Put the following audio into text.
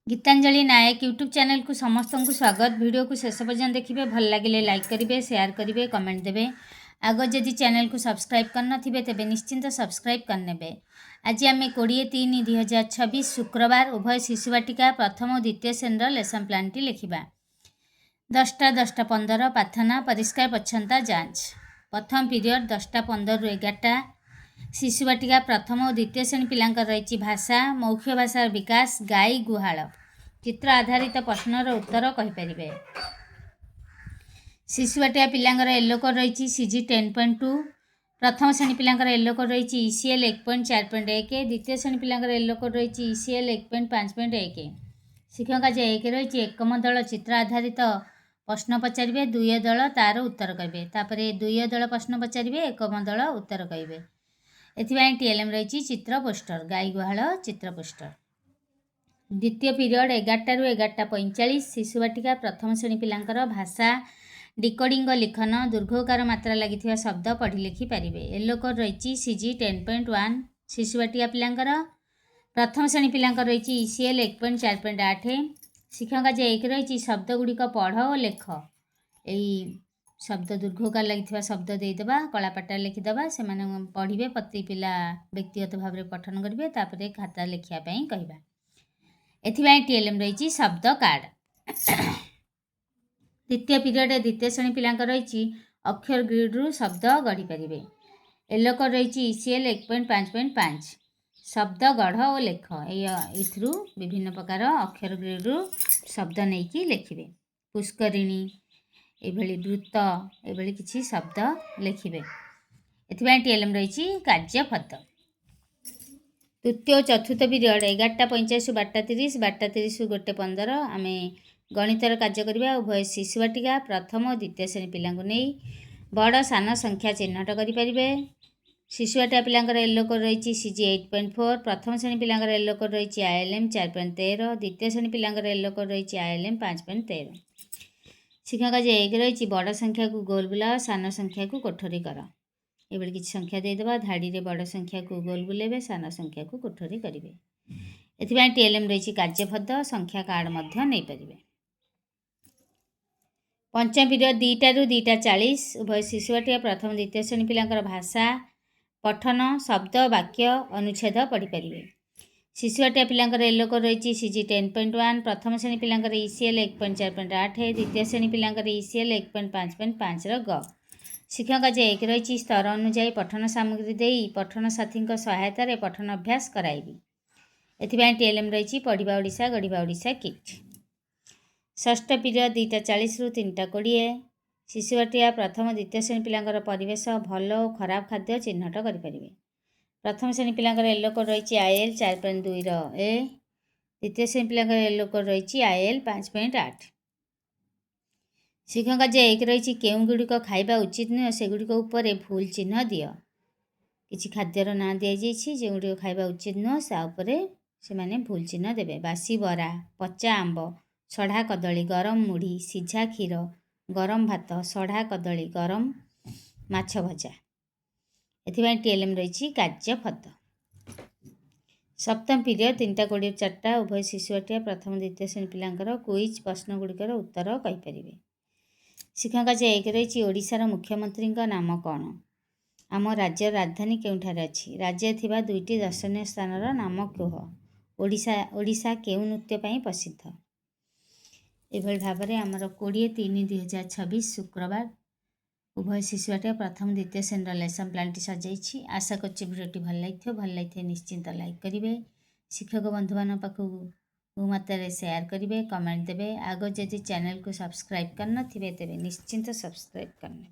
गीतांजलि नायक YouTube channel को समस्त को स्वागत। वीडियो को शेष पर्यंत देखिए, भल लगे लाइक करेंगे, शेयर करेंगे, कमेंट देवे। आग जदि चैनल को सब्सक्राइब करना तेज निश्चिंत सब्सक्राइब करने। आज आम 20/3/2026 शुक्रवार उभय शिशु बाटिका प्रथम और द्वितीय श्रेणी लेसन प्लान टी लिखा। 10:15 प्रार्थना परिष्कार परिच्छन्नता जांच। प्रथम पीरियड 10:15 ରୁ 11टा। शिशु बाटिका प्रथम और द्वितीय श्रेणी पिलांकर रही भाषा मौखिक भाषार विकास गाई गुहाल चित्र आधारित प्रश्नर उत्तर कहींपर। शिशु बाटिका पिलांकर येलो कोड रही CG 10.2। प्रथम श्रेणी पिलांकर येलो कोड रही ECL 1.4.1। द्वितीय श्रेणी पिलांकर येलो कोड रही ECL 1.5.1। शिक्षक आज 1 रही एकम दल चित्र आधारित प्रश्न पचारे, 2 दल तार उत्तर कहे। तापर 2 दल प्रश्न पचारे, एकम दल उत्तर कहे। एथिपाई TLM रही चित्र पोस्टर गाई गुहाल चित्र पोस्टर। द्वितीय पीरियड 11टा ରୁ 11:45। शिशु बाटिका प्रथम श्रेणी पिलांकर भाषा डिकोडिंग लिखन दुर्घकार मात्रा लगी शब्द पढ़ी लिखि पारे। येलो कोड रही CG 10.1। शिशु बाटिका पिलांकर प्रथम श्रेणी पिलांकर रही ECL 1.4.8। शिक्षक आज 1 रही शब्द गुड़िक पढ़ और लेख। यही शब्द दुर्घकार लगी शब्द देदेबा कलापाटा लिखिदेबा से पढ़े प्रति पिला व्यक्तिगत भाव में पठन करेंगे। तापर खाता लिखापी कहवा। एथिपाई TLM रही शब्द कार्ड। द्वितीय पीरियड द्वितीय श्रेणी पिलांकर रही अक्षर ग्रिड रु शब्द गढ़ी पारे। येलो कोड रही ECL 1.5.5 शब्द गढ़ और लेख। यू विभिन्न प्रकार अक्षर ग्रिड रु शब्द नहीं लिखे। पुष्करिणी एभली वृत्त एभली किसी शब्द लिखे। एथिपाई TLM रही कार्यपद। तृतीय और चतुर्थ पीरियड 11:45 ରୁ 12:30, 12:30 ରୁ 1:15 आम गणितर कार्य करवा। उभय शिशु बाटिका प्रथम और द्वितीय श्रेणी पिला नहीं बड़ सान संख्या चिन्हट करेंगे। शिशु बाटिका पिलांकर येलो कोड रही CG 8.4। प्रथम श्रेणी पिलांकर येलो कोड रही ILM 4.13। द्वितीय श्रेणी पिलांकर येलो कोड रही ILM 5.13। शिक्षक आज 1 रही बड़ संख्या को गोल बुलाओ, सान संख्या को कोठरी कर। ये किसी संख्या देदेबा धाड़ी रे बड़ संख्या को गोल बुलेबे, सान संख्या को कोठरी करेंगे। एथिपाई TLM रही कार्यपद संख्या कार्ड नहीं पारे। पंचम पीरियड 2टा ରୁ 2:40। उभय शिशु बाटिका प्रथम द्वितीय श्रेणी पिलांकर भाषा पठन शब्द वाक्य अनुच्छेद पढ़ी पारे। शिशु बाटिका पिलांकर येलो कोड रही CG 10.1। प्रथम श्रेणी पिलांकर ECL 1.4.8। द्वितीय श्रेणी पिलांकर ECL 1.5.5 ग। शिक्षक आज 1 रही स्तर अनुजाई पठन सामग्री दे पठन साथी सहायतार पठन अभ्यास कराइबी। एथिपाई TLM रही पढ़िबा ओडिशा गढ़िबा ओडिशा किट। षष्ठ पीरियड 2:40 ରୁ 3:20। शिशु बाटिका प्रथम द्वितीय श्रेणी पिलांकर परिवेश भल और खराब खाद्य चिन्हट करेंगे। प्रथम श्रेणी पिलांकर येलो कोड रही IL 4.2 ए। द्वितीय श्रेणी पिलांकर येलो कोड रही IL 5.8। शिक्षक आज 1 रही केउं गुड़िक खाइबा उचित नुह से गुड़िक उपरे भूल चिन्ह दियो। किसी खाद्यर ना दि जाइए जो गुड़िक खाइबा उचित नुह से माने भूल चिन्ह देवे। बासी बरा, पचा आंब, सढ़ा कदली, गरम मुढ़ी, सीझा क्षीर, गरम भात, सढ़ा कदली, गरम माछ भजा। एथिपाई TLM रही कार्यपद। सप्तम पीरियड 3:20 ରୁ 4ଟା। उभय शिशु बाटिका प्रथम द्वितीय श्रेणी पिलांकर क्विज प्रश्न गुड़िकर उत्तर कहींपर। शिक्षक आज 1 रही ओडिशार मुख्यमंत्री नाम कौन। आम राज्य राजधानी केउठार अच्छी। राज्य थिबा 2टी दर्शनीय स्थानर नाम कह। ओडिशा केउ नृत्य पाई प्रसिद्ध। एभली भाव में आमर 20/3/2026 शुक्रवार उभय शिशु बाटिका प्रथम द्वितीय श्रेणी लेसन प्लान टी सजाई। आशा करछि भिडियोटी भल लगी निश्चिंत लाइक करेंगे। शिक्षक बंधु मान पाखु बहुमात्रा शेयर करेंगे, कमेंट देवे। आग जदि चैनल को सब्सक्राइब करना तेज निश्चिंत सब्सक्राइब करने।